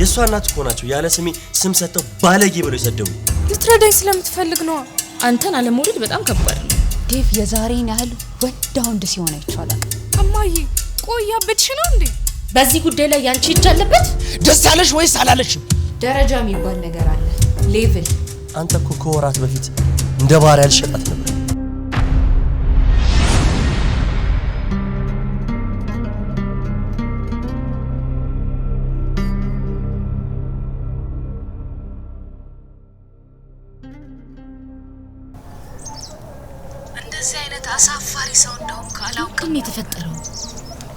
የሷ እናት እኮ ናቸው ያለ ስሜ ስም ሰጥተው ባለጌ ብለው ይሰደቡ። ልትረዳኝ ስለምትፈልግ ነው። አንተን አለመውደድ በጣም ከባድ ነው ዴቭ። የዛሬን ያህል ወንድ ሲሆን አይቻላል። እማዬ ቆይ ያበድሽ ነው እንዴ? በዚህ ጉዳይ ላይ ያንቺ እጅ አለበት? ደስ አለሽ ወይስ አላለሽም? ደረጃ የሚባል ነገር አለ፣ ሌቭል። አንተ እኮ ከወራት በፊት እንደ ባሪያ ልሸጣት ነበር። እንደዚህ አይነት አሳፋሪ ሰው እንደሆነ ካላውቅም የተፈጠረው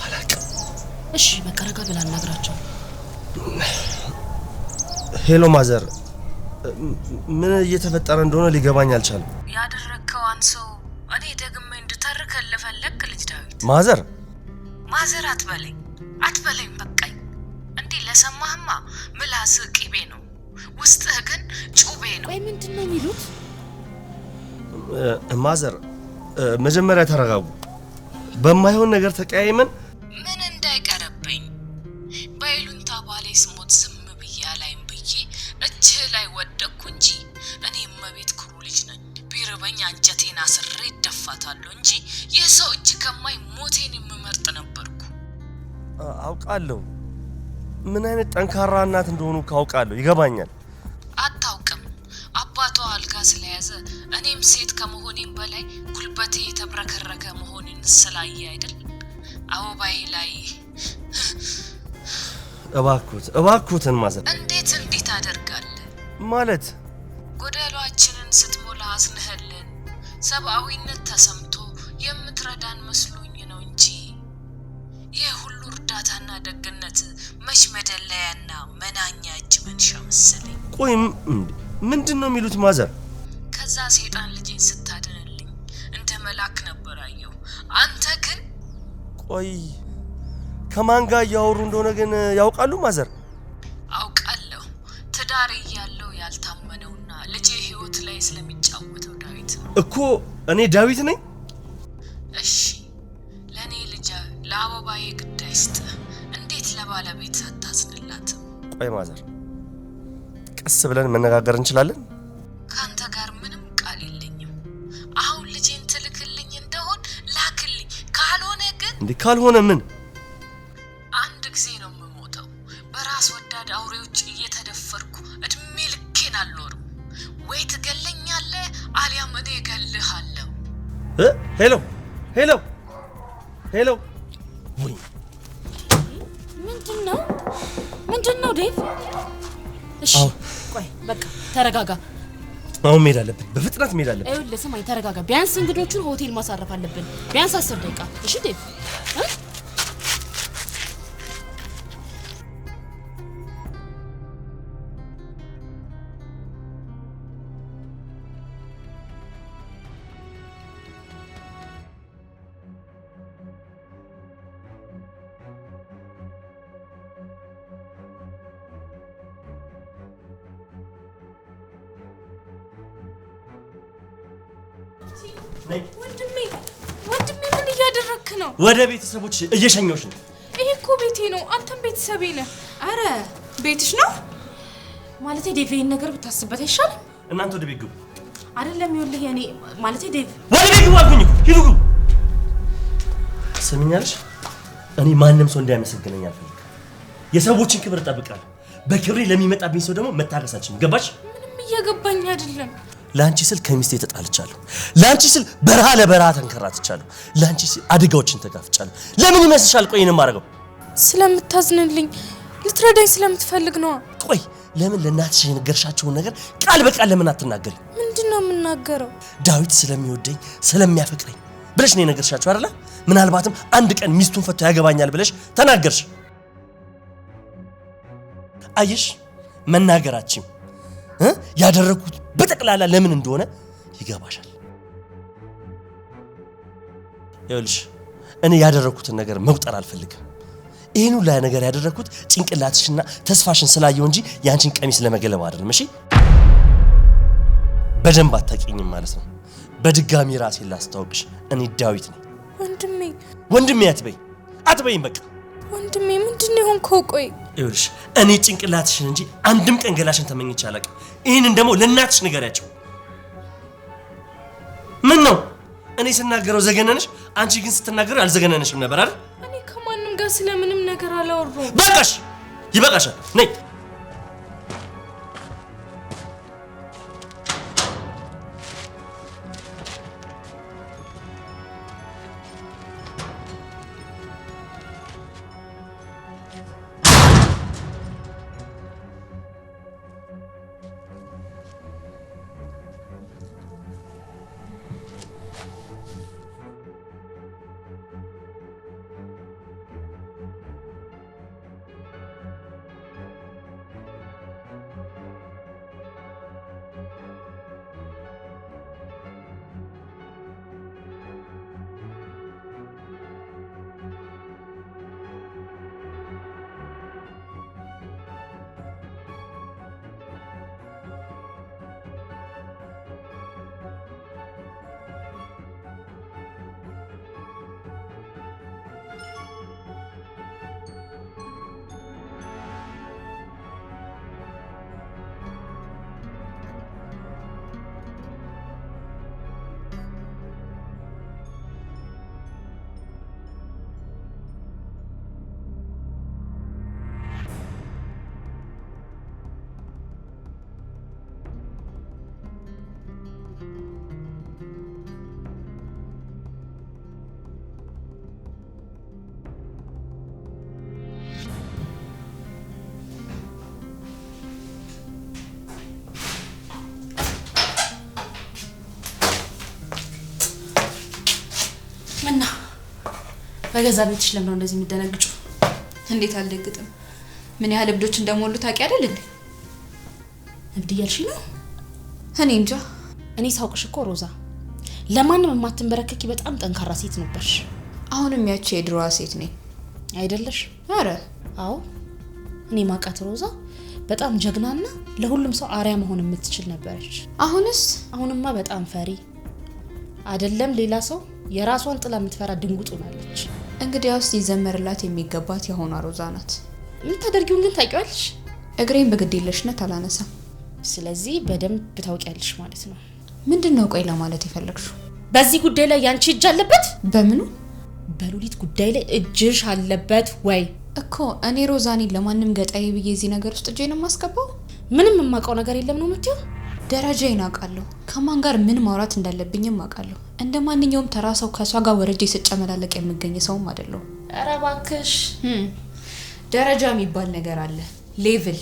አላውቅም። እሺ በቃ ረጋ ብላ እናግራቸው። ሄሎ ማዘር፣ ምን እየተፈጠረ እንደሆነ ሊገባኝ አልቻለም። ያደረከው አንሶ እኔ ደግሜ እንድተርከልህ ፈለክ ልጅ ዳዊት። ማዘር አትበለኝ በቃኝ። እንዴ ለሰማህማ ምላስ ቂቤ ነው፣ ውስጥህ ግን ጩቤ ነው። ቆይ ምንድነው የሚሉት? ማዘር መጀመሪያ ተረጋጉ። በማይሆን ነገር ተቀያይመን ምን እንዳይቀርብኝ በይሉንታ ባሌ ስሞት ዝም ብዬ አላይም ብዬ እጅህ ላይ ወደቅኩ እንጂ እኔ እመቤት ኩሩ ልጅ ነኝ። ቢርበኝ አንጀቴን አስሬ እደፋታለሁ እንጂ የሰው እጅ ከማይ ሞቴን የምመርጥ ነበርኩ። አውቃለሁ ምን አይነት ጠንካራ እናት እንደሆኑ ካውቃለሁ፣ ይገባኛል። አታውቅም። አባቷ አልጋ ስለያዘ እኔም ሴት ከመሆኔም በላይ ጉልበቴ የተብረከረከ መሆኔን ስላየ አይደል አበባዬ ላይ እባክዎትን ማዘር። እንዴት እንዲህ ታደርጋለህ? ማለት ጎደሏችንን ስትሞላ አዝነህልን ሰብአዊነት ተሰምቶ የምትረዳን መስሎኝ ነው እንጂ ይህ ሁሉ እርዳታና ደግነት መች መደለያና መናኛ እጅ መንሻ መሰለኝ። ቆይ ምንድነው የሚሉት ማዘር? ከዛ ሴጣን ልጄን ስታድንልኝ እንደ መላክ ነበር አየው። አንተ ግን ቆይ ከማን ጋር እያወሩ እንደሆነ ግን ያውቃሉ ማዘር? አውቃለሁ። ትዳር እያለው ያልታመነውና ልጄ ህይወት ላይ ስለሚጫወተው ዳዊት እኮ እኔ ዳዊት ነኝ። እሺ ለኔ ልጅ ለአበባዬ ግዳይ ስጥ። እንዴት ለባለቤት አታዝንላትም? ቆይ ማዘር ቀስ ብለን መነጋገር እንችላለን? ካንተ ጋር ምንም ቃል የለኝም። አሁን ልጄን ትልክልኝ እንደሆን ላክልኝ። ካልሆነ ግን እንዴ ካልሆነ ምን? አንድ ጊዜ ነው የምሞተው። በራስ ወዳድ አውሬዎች እየተደፈርኩ እድሜ ልኬን አልኖርም። ወይ ትገለኛለህ አሊያም እኔ እገልሃለሁ። ሄሎ ወይ ምንድነው ዴቭ? እሺ ቆይ በቃ ተረጋጋ። አሁን መሄድ አለብን፣ በፍጥነት መሄድ አለብን። ይኸውልህ ስማኝ፣ ተረጋጋ። ቢያንስ እንግዶቹን ሆቴል ማሳረፍ አለብን፣ ቢያንስ 10 ደቂቃ። እሺ ዴቭ? ወንድሜ ምን እያደረክ ነው? ወደ ቤተሰቦች እየሸኘሁሽ ነው። ይሄ እኮ ቤቴ ነው፣ አንተም ቤተሰቤ ነህ። አረ ቤትሽ ነው ማለቴ ዴቭ፣ ይሄን ነገር ብታስብበት አይሻልም? እናንተ ወደ ቤት ግቡ። አይደለም ይኸውልህ፣ ያኔ ማለቴ ዴቭ ወደ ቤት ግቡ አልኩኝ እኮ። ሂዱ ግቡ። ስሚኛለሽ፣ እኔ ማንም ሰው እንዳያመሰግነኝ አልፈልግም። የሰዎችን ክብር እጠብቃለሁ። በክብሬ ለሚመጣብኝ ሰው ደግሞ መታገሳችን ገባሽ? ምንም እየገባኝ አይደለም። ላንቺ ስል ከሚስቴ ተጣልቻለሁ። ላንቺ ስል በረሃ ለበረሃ ተንከራትቻለሁ። ላንቺ ስል አደጋዎችን ተጋፍጫለሁ። ለምን ይመስልሻል? ቆይ ነው ማረገው? ስለምታዝንልኝ ልትረዳኝ ስለምትፈልግ ነው። ቆይ ለምን ለእናትሽ የነገርሻቸውን ነገር ቃል በቃል ለምን አትናገሪ? ምንድነው የምናገረው? ዳዊት ስለሚወደኝ ስለሚያፈቅረኝ ብለሽ ነው የነገርሻቸው አይደለ? ምናልባትም አንድ ቀን ሚስቱን ፈቶ ያገባኛል ብለሽ ተናገርሽ። አየሽ መናገራችን ያደረኩት በጠቅላላ ለምን እንደሆነ ይገባሻል። ይኸውልሽ እኔ ያደረኩትን ነገር መቁጠር አልፈልግም። ይሄን ሁሉ ነገር ያደረኩት ጭንቅላትሽና ተስፋሽን ስላየው እንጂ ያንቺን ቀሚስ ለመገለብ አይደለም። እሺ በደንብ አታውቂኝም ማለት ነው። በድጋሚ ራሴን ላስታውቅሽ፣ እኔ ዳዊት ነኝ። ወንድሜ አትበይም በቃ። ወንድሜ ምንድነው የሆንከው? ቆይ ይኸውልሽ እኔ ጭንቅላትሽን እንጂ አንድም ቀን ገላሽን ተመኝቼ አላውቅም። ይህንን ደግሞ ለእናትሽ ንገሪያቸው። ምን ነው እኔ ስናገረው ዘገነነሽ? አንቺ ግን ስትናገረው አልዘገነነሽም ነበር አይደል? እኔ ከማንም ጋር ስለምንም ነገር አላወራሁም። በቃሽ፣ ይበቃሻል። ነይ ምና በገዛ ቤትሽ ለምን ነው እንደዚህ የሚደነግጩ? እንዴት አልደግጥም? ምን ያህል እብዶች እንደሞሉ ታውቂ አይደል እንዴ? እብድ እያልሽ ነው? እኔ እንጃ። እኔ ሳውቅሽ እኮ ሮዛ ለማንም የማትንበረከኪ በጣም ጠንካራ ሴት ነበርሽ። አሁንም ያቺ የድሮዋ ሴት ነኝ አይደለሽ? አረ አዎ እኔ ማቃት ሮዛ በጣም ጀግናና ለሁሉም ሰው አሪያ መሆን የምትችል ነበርሽ። አሁንማ በጣም ፈሪ አይደለም ሌላ ሰው የራሷን ጥላ የምትፈራ ድንጉጥ ሆናለች። እንግዲያውስ ሊዘመርላት የሚገባት የሆነ ሮዛ ናት። ምን ታደርጊውን ግን ታውቂዋለሽ? እግሬን በግዴለሽነት አላነሳም። ስለዚህ በደንብ ታውቂያለሽ ማለት ነው። ምንድነው ቆይ ለማለት የፈለግሽው? በዚህ ጉዳይ ላይ ያንቺ እጅ አለበት? በምኑ? በሉሊት ጉዳይ ላይ እጅሽ አለበት ወይ? እኮ እኔ ሮዛኔ ለማንም ገጣይ ብዬ እዚህ ነገር ውስጥ እጄን ማስገባው? ምንም የማውቀው ነገር የለም ነው የምትይው? ደረጃዬን አውቃለሁ። ከማን ጋር ምን ማውራት እንዳለብኝም አውቃለሁ። እንደማንኛውም ተራ ሰው ከሷ ጋር ወረጄ ስጨመላለቅ የምገኝ ሰውም አይደለሁ። ኧረ እባክሽ ደረጃ የሚባል ነገር አለ። ሌቭል።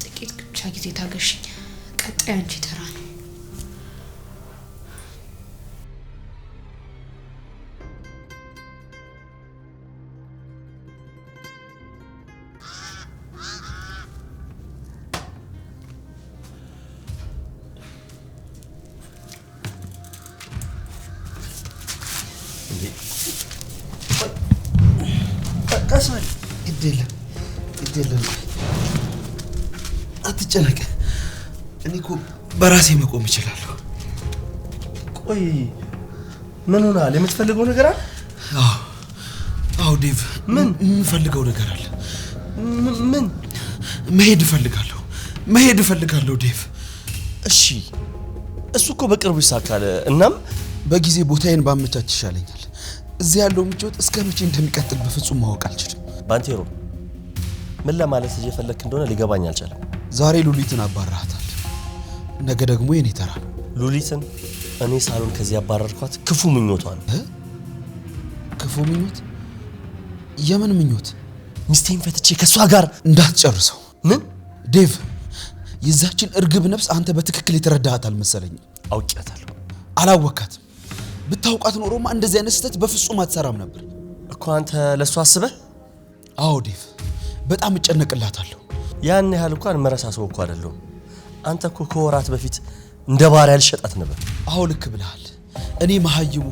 ጥቂት ብቻ ጊዜ ታገሽኝ። ቀጣይ አንቺ ተራ ነው። ቀስበል ይደለም አትጨነቅ። እኔ እኮ በራሴ መቆም እችላለሁ። ቆይ ምን ሆናል? የምትፈልገው ነገር አለ? አዎ ዴቭ፣ ምን የምፈልገው ነገር አለ። ምን? መሄድ እፈልጋለሁ ዴቭ። እሺ እሱ እኮ በቅርቡ ይሳካል። እናም በጊዜ ቦታዬን ባመቻች ይሻለኛል። እዚህ ያለው ምቾት እስከ መቼ እንደሚቀጥል በፍጹም ማወቅ አልችልም። ባንቴሮ ምን ለማለት እየፈለክ እንደሆነ ሊገባኝ አልቻለም። ዛሬ ሉሊትን አባራታል፣ ነገ ደግሞ የኔ ተራ ነው። ሉሊትን እኔ ሳሎን ከዚህ ያባረርኳት ክፉ ምኞቷ ነው። ክፉ ምኞት? የምን ምኞት? ሚስቴን ፈትቼ ከሷ ጋር እንዳትጨርሰው። ምን? ዴቭ፣ የዛችን እርግብ ነፍስ አንተ በትክክል የተረዳሃት አልመሰለኝም። አውቂያታለሁ። አላወካትም። ብታውቃት ኖሮማ እንደዚህ አይነት ስህተት በፍጹም አትሰራም ነበር እኮ። አንተ ለሷ አስበህ? አዎ ዴቭ፣ በጣም እጨነቅላታለሁ። ያን ያህል እንኳን መረሳሰው እኮ አይደለም። አንተ እኮ ከወራት በፊት እንደ ባሪያ ልሸጣት ነበር። አዎ ልክ ብለሃል። እኔ መሀይሙ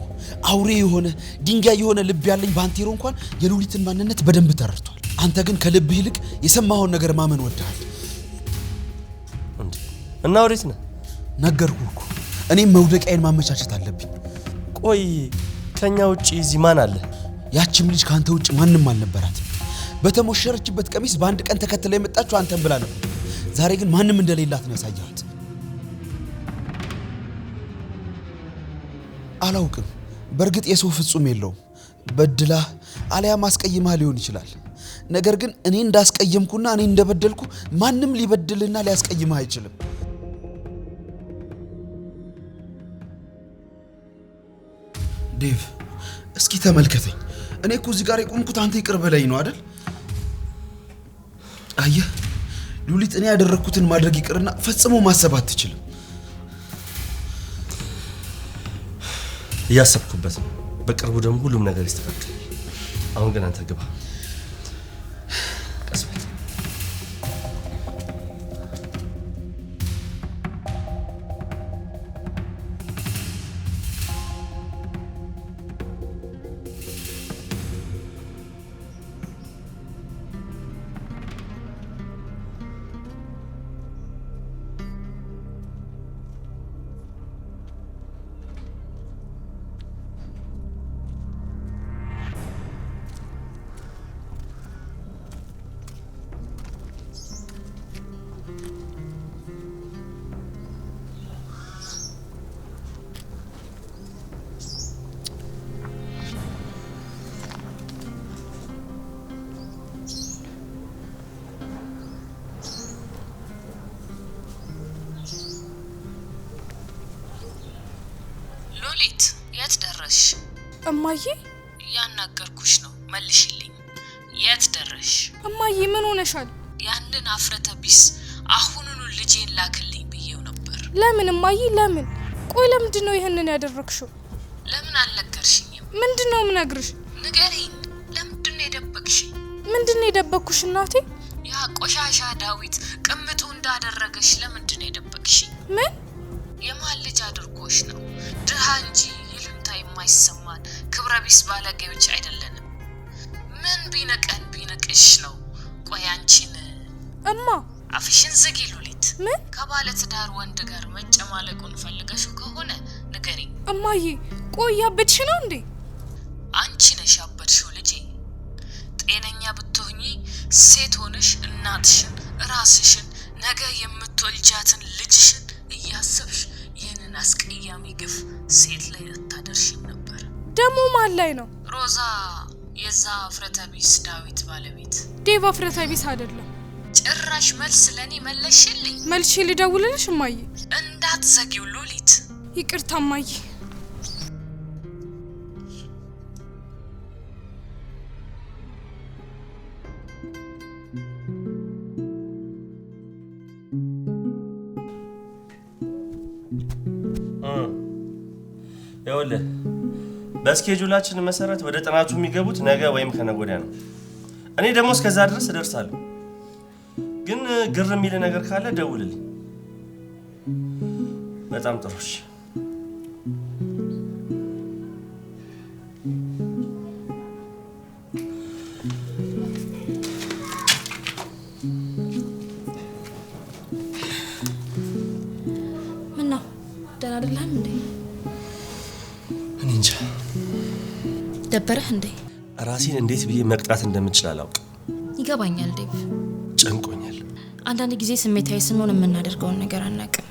አውሬ የሆነ ድንጋይ የሆነ ልብ ያለኝ ባንቴሮ እንኳን የሉሊትን ማንነት በደንብ ተረድቷል። አንተ ግን ከልብህ ይልቅ የሰማኸውን ነገር ማመን ወደሃል። እና ወዴት ነህ? ነገርኩህ እኮ እኔም መውደቂያዬን ማመቻቸት አለብኝ። ቆይ ከኛ ውጪ እዚህ ማን አለ? ያቺም ልጅ ካንተ ውጪ ማንም አልነበራት። በተሞሸረችበት ቀሚስ በአንድ ቀን ተከትላ የመጣችው አንተን ብላ ነበር። ዛሬ ግን ማንም እንደሌላት ነው ያሳያት። አላውቅም። በእርግጥ የሰው ፍጹም የለውም። በድላ አልያም አስቀይማ ሊሆን ይችላል። ነገር ግን እኔ እንዳስቀየምኩና እኔ እንደበደልኩ ማንም ሊበድልና ሊያስቀይማ አይችልም። ዴቭ እስኪ ተመልከተኝ። እኔ እኮ እዚህ ጋር የቆምኩት አንተ ይቅር በለኝ ነው አይደል? አየህ ሉሊት፣ እኔ ያደረኩትን ማድረግ ይቅርና ፈጽሞ ማሰብ አትችልም። እያሰብኩበት ነው። በቅርቡ ደግሞ ሁሉም ነገር ይስተካከላል። አሁን ግን አንተ ግባ። ቀስ በል። ሉሊት የት ደረሽ? እማዬ ያናገርኩሽ ነው፣ መልሽልኝ። የት ደረሽ? እማዬ ምን ሆነሻል? ያንን አፍረተ ቢስ አሁኑኑ ልጄን ላክልኝ ብዬው ነበር። ለምን እማዬ ለምን? ቆይ ለምንድን ነው ይሄንን ያደረግሽው? ለምን አልነገርሽኝም? ምንድን ነው የምነግርሽ? ንገሪኝ። ለምንድን ነው የደበቅሽኝ? ምንድን ነው የደበቅኩሽ እናቴ? ያ ቆሻሻ ዳዊት ቅምጡ እንዳደረገሽ ለምንድን ነው የደበቅሽኝ? ምን? የማን ልጅ አድርጎሽ ነው? ድሃ እንጂ ይሉንታ የማይሰማን ክብረ ቢስ ባለጌዎች አይደለንም። ምን ቢነቀን ቢነቅሽ ነው? ቆይ አንቺን እማ አፍሽን ዝጊ ሉሊት። ምን? ከባለ ትዳር ወንድ ጋር መጨማለቁን ፈልገሽው ከሆነ ንገሪኝ። እማዬ ቆይ ያበድሽ ነው እንዴ? አንቺ ነሽ ያበድሽው ልጄ። ጤነኛ ብትሆኚ ሴት ሆነሽ እናትሽን፣ ራስሽን፣ ነገ የምትወልጃትን ልጅሽን እያሰብሽ ይህንን አስቀያሚ ግፍ ሴት ላይ አታደርሽም ነበር። ደግሞ ማን ላይ ነው? ሮዛ የዛ አፍረተ ቢስ ዳዊት ባለቤት። ዴቭ አፍረተ ቢስ አይደለም። ጭራሽ መልስ ለኔ መለሽልኝ። መልሼ ልደውልልሽ እማዬ? እንዳትዘጊው ሉሊት። ይቅርታ እማዬ። ይኸውልህ በስኬጁላችን መሰረት ወደ ጥናቱ የሚገቡት ነገ ወይም ከነገ ወዲያ ነው። እኔ ደግሞ እስከዛ ድረስ እደርሳለሁ። ግን ግር የሚል ነገር ካለ ደውልልኝ። በጣም ጥሩ እሺ። ምን ነው ደህና አይደለህም እንዴ? እኔ እንጃ ደበረህ እንዴ? ራሴን እንዴት ብዬ መቅጣት እንደምችል አላውቅም። ይገባኛል ዴቭ። ጨንቆኛል። አንዳንድ ጊዜ ስሜታዊ ስንሆን የምናደርገውን ነገር አናውቅም።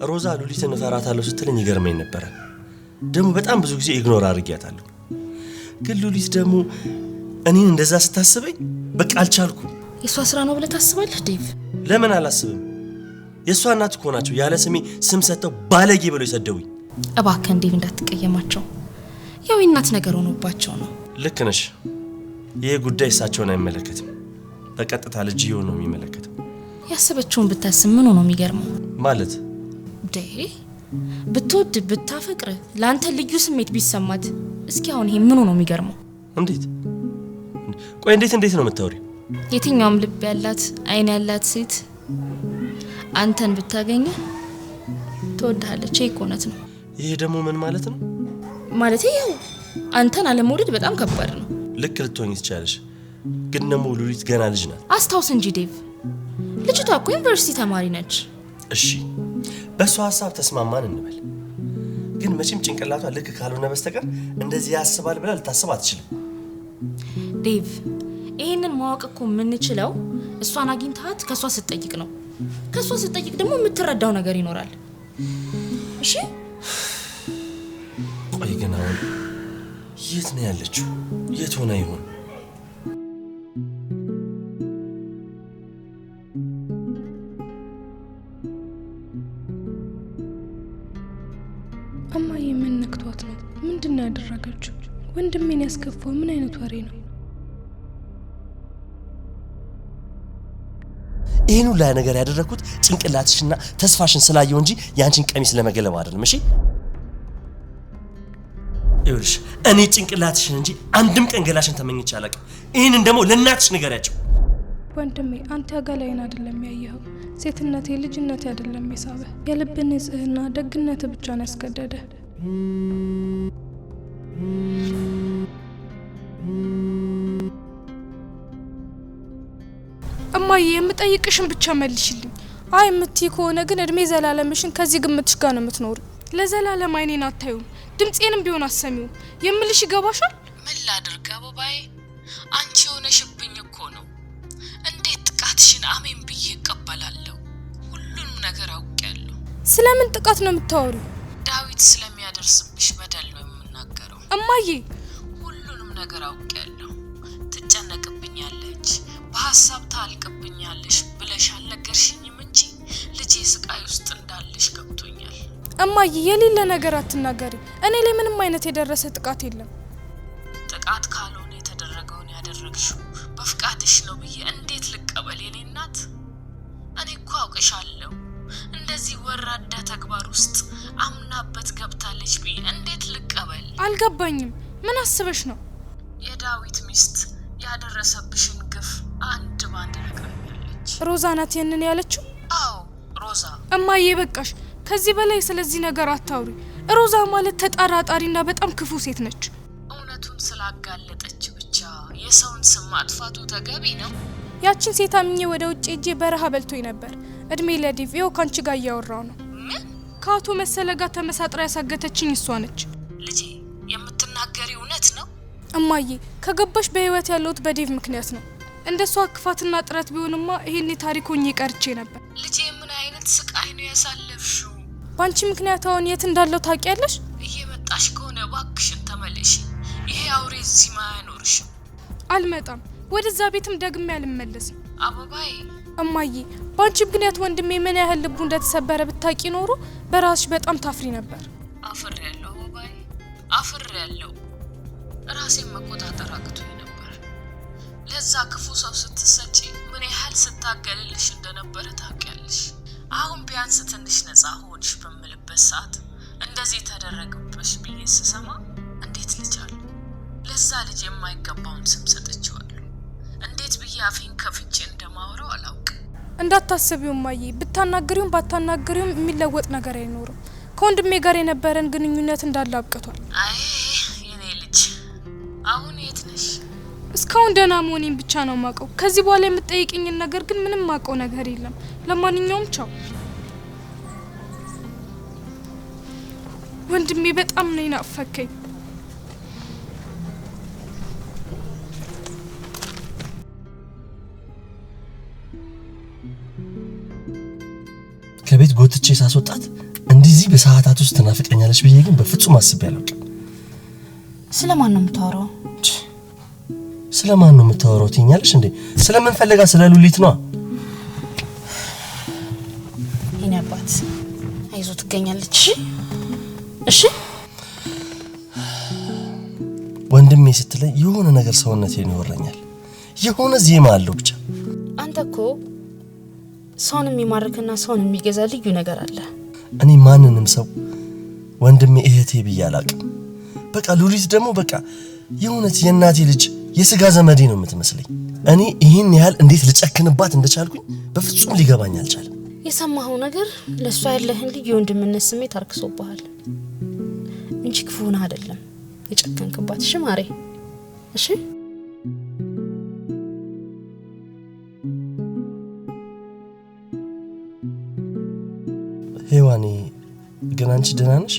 ሮዛ ሉሊትን እፈራታለሁ ስትለኝ ይገርመኝ ነበረ። ደግሞ በጣም ብዙ ጊዜ ኢግኖር አድርጊያታለሁ። ግን ሉሊት ደግሞ እኔን እንደዛ ስታስበኝ በቃ አልቻልኩም። የእሷ ስራ ነው ብለህ ታስባለህ ዴቭ? ለምን አላስብም? የእሷ እናት እኮ ናቸው ያለ ስሜ ስም ሰጥተው ባለጌ ብለው የሰደውኝ። እባክህን ዴቭ እንዳትቀየማቸው። ያው የእናት ነገር ሆኖባቸው ነው። ልክ ነሽ። ይህ ጉዳይ እሳቸውን አይመለከትም። በቀጥታ ልጅየውን ነው የሚመለከተው። ያሰበችውን ብታስብ ምኑ ነው የሚገርመው? ማለት ዴ ብትወድ ብታፈቅር ለአንተ ልዩ ስሜት ቢሰማት እስኪ አሁን ይሄ ምኑ ነው የሚገርመው? እንዴት? ቆይ እንዴት ነው የምታወሪው? የትኛውም ልብ ያላት አይን ያላት ሴት አንተን ብታገኘ ትወድሃለች። ይሄ እውነት ነው። ይሄ ደግሞ ምን ማለት ነው? ማለት ይሄው አንተን አለመውደድ በጣም ከባድ ነው። ልክ ልትሆኚ ትችላለሽ፣ ግን ደግሞ ሉሊት ገና ልጅ ናት። አስታውስ እንጂ ዴቭ፣ ልጅቷ እኮ ዩኒቨርሲቲ ተማሪ ነች። እሺ በእሷ ሀሳብ ተስማማን እንበል። ግን መቼም ጭንቅላቷ ልክ ካልሆነ በስተቀር እንደዚህ ያስባል ብላ ልታስብ አትችልም። ዴቭ ይሄንን ማወቅ እኮ የምንችለው እሷን አግኝታት ከሷ ስትጠይቅ ነው። ከሷ ስትጠይቅ ደግሞ የምትረዳው ነገር ይኖራል። እሺ ቆይ ግን አሁን የት ነው ያለችው? የት ሆና ይሆን? እማዬ ምን ነክቷት ነው? ምንድነው ያደረገችው? ወንድሜን ያስከፋው ምን አይነት ወሬ ነው? ይሄን ሁሉ ነገር ያደረኩት ጭንቅላትሽና ተስፋሽን ስላየው እንጂ ያንቺን ቀሚስ ለመገለብ አይደለም። እሺ ይኸውልሽ እኔ ጭንቅላትሽን እንጂ አንድም ቀን ገላሽን ተመኝቼ አላውቅም። ይሄንን ደግሞ ለእናትሽ ንገሪያቸው። ወንድሜ አንተ ያጋላይን አይደለም ያየኸው፣ ሴትነቴ ልጅነቴ አይደለም የሳበ፣ የልብ ንጽህና ደግነት ብቻ ነው ያስገደደ። እማዬ የምጠይቅሽን ብቻ መልሽልኝ። አይ የምትይ ከሆነ ግን እድሜ ዘላለምሽን ከዚህ ግምትሽ ጋር ነው የምትኖሪ። ለዘላለም አይኔን አታዩም፣ ድምጼንም ቢሆን አሰሚው። የምልሽ ይገባሻል? ምን ላድርግ አበባዬ? አንቺ ሆነሽብኝ እኮ ነው። እንዴት ጥቃትሽን አሜን ብዬ እቀበላለሁ? ሁሉንም ነገር አውቄያለሁ። ስለምን ጥቃት ነው የምታወሪው? ዳዊት ስለሚያደርስብሽ በደል ነው የምናገረው። እማዬ ሁሉንም ነገር አውቄያለሁ። ትጨነቅብኛለች፣ በሀሳብ ታልቅብኛለሽ ብለሽ አልነገርሽኝም እንጂ ልጄ ስቃይ ውስጥ እንዳለሽ ገብቶኛል። እማዬ የሌለ ነገር አትናገሪ። እኔ ላይ ምንም አይነት የደረሰ ጥቃት የለም። ጥቃት ካልሆነ የተደረገውን ያደረግሽው በፍቃድሽ ነው ብዬ እንዴት ልቀበል የኔ እናት? እኔ እኮ አውቅሻለሁ። እንደዚህ ወራዳ ተግባር ውስጥ አምናበት ገብታለች ብዬ እንዴት ልቀበል? አልገባኝም። ምን አስበሽ ነው? የዳዊት ሚስት ያደረሰብሽን ግፍ አንድ ባንድ ነግራኛለች። ሮዛ ናት ይሄንን ያለችው? አዎ ሮዛ። እማዬ በቃሽ። ከዚህ በላይ ስለዚህ ነገር አታውሪ። ሮዛ ማለት ተጣራጣሪና በጣም ክፉ ሴት ነች። እውነቱን ስላጋለጠች ብቻ የሰውን ስም ማጥፋቱ ተገቢ ነው? ያችን ሴት አምኜ ወደ ውጭ ሄጄ በረሃ በልቶኝ ነበር። እድሜ ለዲቭ ይኸው ካንቺ ጋር እያወራው ነው። ምን? ከአቶ መሰለ ጋር ተመሳጥራ ያሳገተችኝ እሷ ነች። ልጄ የምትናገሪ እውነት ነው? እማዬ ከገባሽ በህይወት ያለሁት በዲቭ ምክንያት ነው። እንደሷ ክፋትና ጥረት ቢሆንማ ይሄኔ ታሪኮኝ ቀርቼ ነበር። ልጄ ምን አይነት ስቃይ ነው ያሳለፍሽው? ባንቺ ምክንያት አሁን የት እንዳለው ታውቂያለሽ? እየመጣሽ ከሆነ እባክሽን ተመለሺ። ይሄ አውሬ እዚህ ማያኖርሽም። አልመጣም። ወደዛ ቤትም ደግሜ አልመለስም። አበባዬ እማዬ ባንቺ ምክንያት ወንድሜ ምን ያህል ልቡ እንደተሰበረ ብታቂ ኖሮ በራስሽ በጣም ታፍሪ ነበር። አፍሬያለሁ አበባዬ፣ አፍሬያለሁ። ራሴን መቆጣጠር አቅቶኝ ነበር። ለዛ ክፉ ሰው ስትሰጪ ምን ያህል ስታገልልሽ እንደነበረ ታውቂያለሽ። አሁን ቢያንስ ትንሽ ነፃ ሆንሽ በምልበት ሰዓት እንደዚህ ተደረገብሽ ብዬ ስሰማ እንዴት ልቻል? ለዛ ልጅ የማይገባውን ስም ሰጥቼዋለሁ። እንዴት ብዬ አፌን ከፍቼ እንደማወራው አላውቅም። እንዳታስቢው እማዬ፣ ብታናግሪውም ባታናግሪውም የሚለወጥ ነገር አይኖርም። ከወንድሜ ጋር የነበረን ግንኙነት እንዳለ አብቅቷል። አይ የኔ ልጅ አሁን የት ነሽ? እስካሁን ደህና መሆኔን ብቻ ነው ማውቀው። ከዚህ በኋላ የምትጠይቅኝን ነገር ግን ምንም ማውቀው ነገር የለም። ለማንኛውም ቻው። ወንድሜ በጣም ነው ይናፈከኝ። ከቤት ጎትቼ ሳስወጣት እንደዚህ በሰዓታት ውስጥ ተናፍቀኛለች ብዬ ግን በፍጹም አስቤ አላውቅም። ስለማን ነው የምታወራው? ስለማን ነው የምታወራው ትኛለሽ እንዴ? ስለምን ፈልጋ? ስለ ሉሊት ነው። የኔ አባት አይዞ ትገኛለች። እሺ ወንድሜ ስትለኝ የሆነ ነገር ሰውነቴን ይወረኛል። የሆነ ዜማ አለው ብቻ። አንተ እኮ ሰውን የሚማርክና ሰውን የሚገዛ ልዩ ነገር አለ። እኔ ማንንም ሰው ወንድሜ እህቴ ብዬ አላውቅም። በቃ ሉሊት ደግሞ በቃ የሆነች የእናቴ ልጅ የስጋ ዘመዴ ነው የምትመስለኝ። እኔ ይህን ያህል እንዴት ልጨክንባት እንደቻልኩኝ በፍጹም ሊገባኝ አልቻለም። የሰማኸው ነገር ለሷ ያለህን ልዩ ወንድምነት ስሜት አርክሶብሃል እንጂ ክፉና አይደለም የጨከንክባት። እሺ ማሬ፣ እሺ ሄዋኔ፣ ግን አንቺ ደህና ነሽ?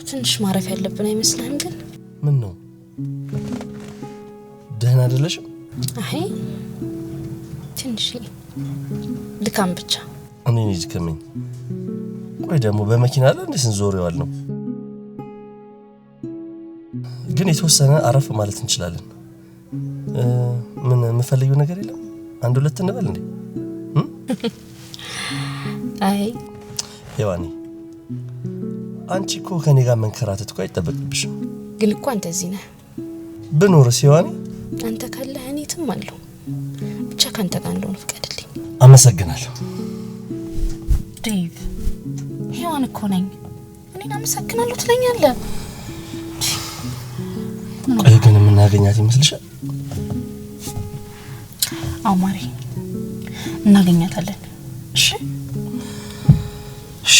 ትንሽ ማረፍ ያለብን አይመስልህም? ግን ምን ነው ደህና አይደለሽም? አይ ትንሽ ድካም ብቻ። እኔ ልጅ ከመኝ ቆይ ደግሞ በመኪና አለ እንዴ ስንዞር ይዋል ነው። ግን የተወሰነ አረፍ ማለት እንችላለን። ምን የምፈልጊው ነገር የለም? አንድ ሁለት እንበል እንዴ? አይ ሄዋኒ አንቺ እኮ ከኔ ጋር መንከራተት እኮ አይጠበቅብሽም። ግን እኮ አንተ እዚህ ነህ። ብኖርስ ሄዋኒ? አንተ ካለህ እኔ የትም አለሁ። ብቻ ካንተ ጋር እንደሆነ ፍቀድልኝ። አመሰግናለሁ ዴቭ። ሄዋን እኮ ነኝ። እኔን አመሰግናለሁ ትለኛለህ? ቆይ ግን የምናገኛት ይመስልሻል? አዎ ማሪ እናገኛታለን። እሺ እሺ።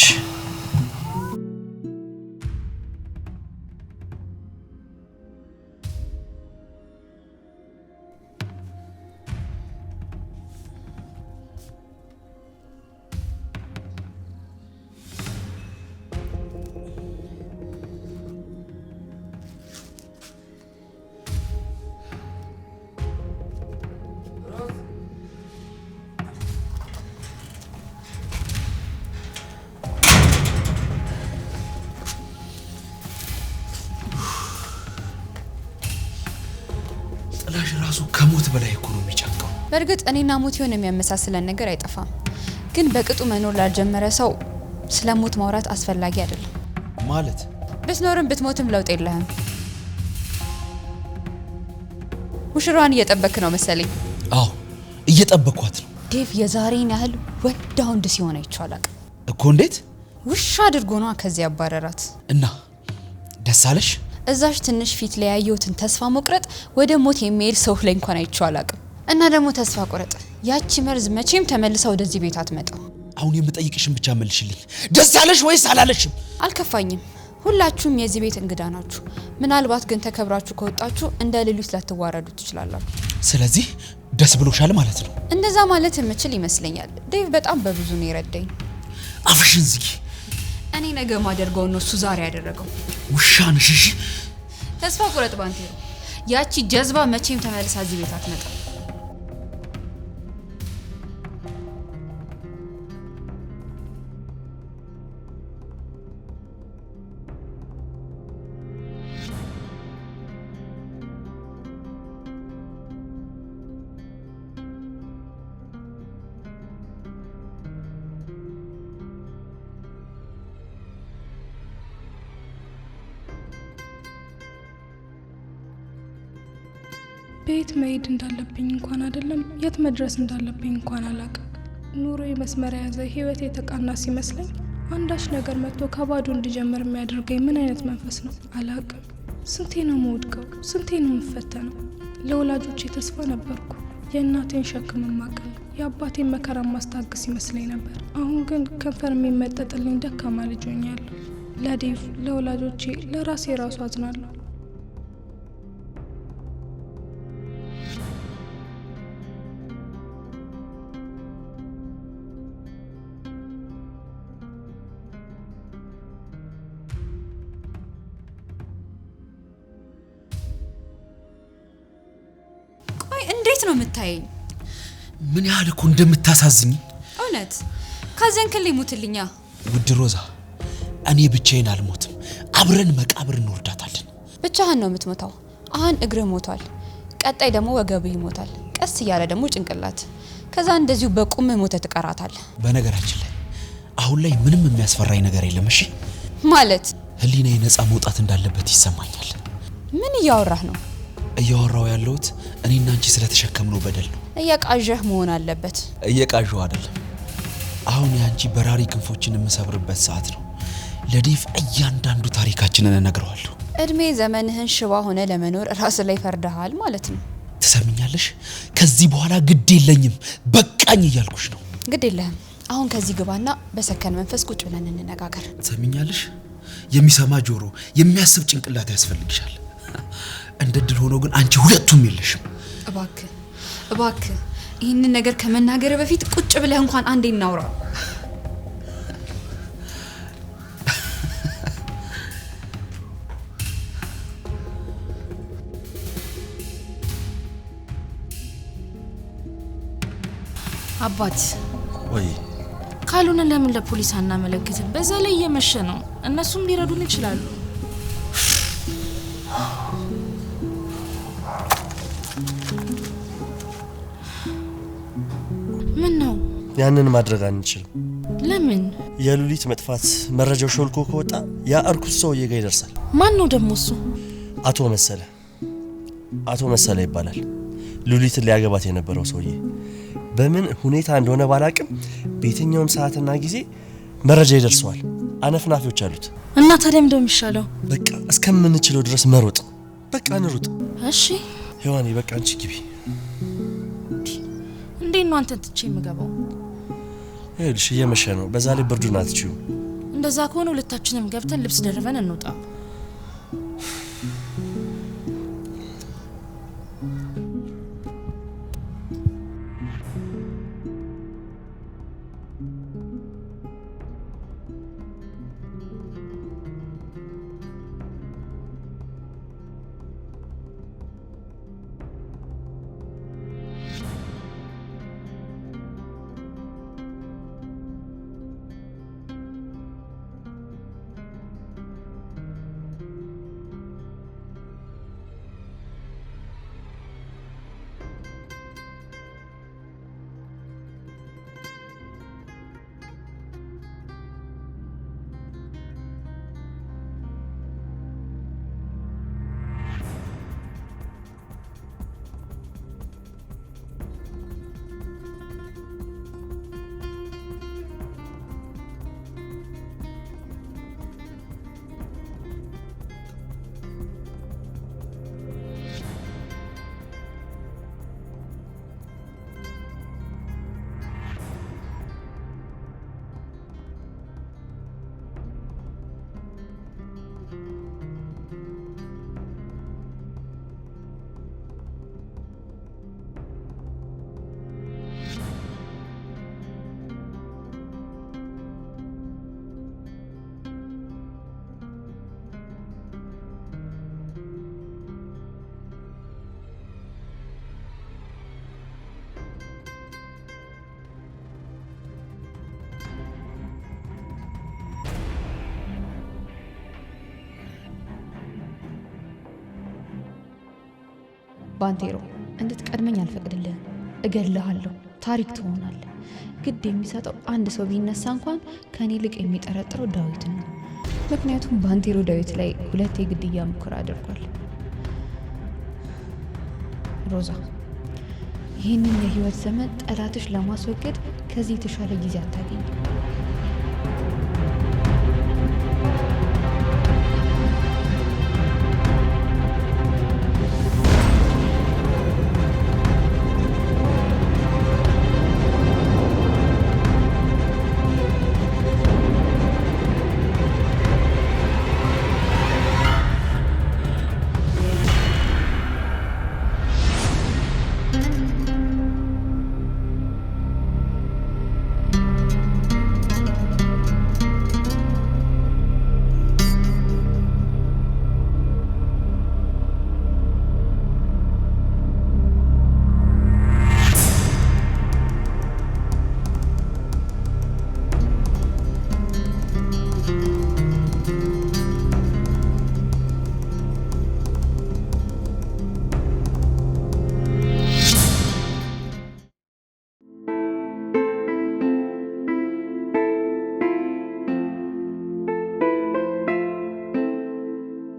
ጥላሽ ራሱ ከሞት በላይ እኮ ነው የሚጨንቀው። በእርግጥ እኔና ሞት ይሆን የሚያመሳስለን ነገር አይጠፋም። ግን በቅጡ መኖር ላልጀመረ ሰው ስለ ሞት ማውራት አስፈላጊ አይደለም። ማለት ብትኖርም ብትሞትም ለውጥ የለህም። ሙሽራዋን እየጠበክ ነው መሰለኝ። አዎ እየጠበኳት ነው። ዴቭ የዛሬን ያህል ወዳ ወንድ ሲሆን አይቻላል እኮ። እንዴት ውሻ አድርጎ ነው ከዚህ ያባረራት። እና ደስ አለሽ? እዛሽ ትንሽ ፊት ላይ ያየሁትን ተስፋ መቁረጥ ወደ ሞት የሚሄድ ሰው ላይ እንኳን አይቻላል። እና ደግሞ ተስፋ ቆረጥ። ያቺ መርዝ መቼም ተመልሳ ወደዚህ ቤት አትመጣም። አሁን የምጠይቅሽን ብቻ መልሽልኝ። ደስ አለሽ ወይስ አላለሽም? አልከፋኝም። ሁላችሁም የዚህ ቤት እንግዳ ናችሁ። ምናልባት ግን ተከብራችሁ ከወጣችሁ እንደ ሌሎች ላትዋረዱ ትችላላችሁ። ስለዚህ ደስ ብሎሻል ማለት ነው? እንደዛ ማለት የምችል ይመስለኛል። ዴቭ በጣም በብዙ ነው የረዳኝ። አፍሽን ዝጊ። እኔ ነገ ማደርገው ነው እሱ ዛሬ ያደረገው። ውሻ ነሽ። እሺ ተስፋ ቁረጥ ባንቴሮ። ያቺ ጀዝባ መቼም ተመልሳ እዚህ ቤት አትመጣም። ቤት መሄድ እንዳለብኝ እንኳን አይደለም የት መድረስ እንዳለብኝ እንኳን አላውቅም። ኑሮ መስመር የያዘ ህይወት የተቃና ሲመስለኝ አንዳች ነገር መጥቶ ከባዶ እንዲጀምር የሚያደርገኝ ምን አይነት መንፈስ ነው አላውቅም። ስንቴ ነው የምወድቀው፣ ስንቴ ነው የምፈተነው። ለወላጆቼ ተስፋ ነበርኩ፣ የእናቴን ሸክም ማቀል፣ የአባቴን መከራ ማስታገስ ይመስለኝ ነበር። አሁን ግን ከንፈር የሚመጠጥልኝ ደካማ ልጅ ሆኛለሁ። ለዴቭ፣ ለወላጆቼ፣ ለራሴ ራሱ አዝናለሁ። እንዴት ነው የምታየኝ? ምን ያህል እኮ እንደምታሳዝኝ። እውነት ካዘንክልኝ ሙትልኛ። ውድ ሮዛ፣ እኔ ብቻዬን አልሞትም። አብረን መቃብር እንወርዳታለን። ብቻህን ነው የምትሞታው። አሁን እግርህ ሞቷል፣ ቀጣይ ደግሞ ወገብህ ይሞታል፣ ቀስ እያለ ደግሞ ጭንቅላት፣ ከዛ እንደዚሁ በቁም ሞተ ትቀራታለህ። በነገራችን ላይ አሁን ላይ ምንም የሚያስፈራኝ ነገር የለም። እሺ ማለት ህሊናዬ ነፃ መውጣት እንዳለበት ይሰማኛል። ምን እያወራህ ነው? እያወራው ያለሁት እኔና አንቺ ስለተሸከምነው በደል ነው። እየቃዠህ መሆን አለበት። እየቃዠው አይደለም። አሁን ያንቺ በራሪ ክንፎችን የምሰብርበት ሰዓት ነው። ለዴቭ እያንዳንዱ ታሪካችንን እነግረዋለሁ። እድሜ ዘመንህን ሽባ ሆነ ለመኖር ራስ ላይ ፈርደሃል ማለት ነው። ትሰሚኛለሽ? ከዚህ በኋላ ግድ የለኝም በቃኝ እያልኩሽ ነው። ግድ የለህም። አሁን ከዚህ ግባና በሰከን መንፈስ ቁጭ ብለን እንነጋገር። ትሰሚኛለሽ? የሚሰማ ጆሮ፣ የሚያስብ ጭንቅላት ያስፈልግሻል። እንደ ድል ሆኖ ግን አንቺ ሁለቱም የለሽም። እባክህ እባክህ ይህንን ነገር ከመናገር በፊት ቁጭ ብለህ እንኳን አንዴ እናውራ። አባት ወይ ካልሆነ ለምን ለፖሊስ አናመለክትም? በዛ ላይ እየመሸ ነው። እነሱም ሊረዱን ይችላሉ። ምን ነው? ያንን ማድረግ አንችልም። ለምን? የሉሊት መጥፋት መረጃው ሾልኮ ከወጣ ያ እርኩስ ሰውዬ ጋር ይደርሳል። ማን ነው ደግሞ እሱ? አቶ መሰለ ይባላል። ሉሊትን ሊያገባት የነበረው ሰውዬ በምን ሁኔታ እንደሆነ ባላቅም በየትኛውም ሰዓትና ጊዜ መረጃ ይደርሰዋል። አነፍናፊዎች አሉት። እና ታዲያ ምንድነው የሚሻለው? በቃ እስከምንችለው ድረስ መሮጥ። በቃ እንሩጥ። እሺ ሔዋኔ፣ በቃ አንቺ ግቢ። እንዴት ነው አንተን ትቼ የምገባው? ይኸውልሽ እየመሸ ነው። በዛ ላይ ብርዱን አትችይው። እንደዛ ከሆነ ሁለታችንም ገብተን ልብስ ደርበን እንውጣ። ባንቴሮ እንድትቀድመኝ አልፈቅድልህም። እገልሃለሁ። ታሪክ ትሆናለህ። ግድ የሚሰጠው አንድ ሰው ቢነሳ እንኳን ከኔ ልቅ የሚጠረጥረው ዳዊትን ነው። ምክንያቱም ባንቴሮ ዳዊት ላይ 2 የግድያ ሙከራ አድርጓል። ሮዛ፣ ይህንን የህይወት ዘመን ጠላትሽ ለማስወገድ ከዚህ የተሻለ ጊዜ አታገኝም።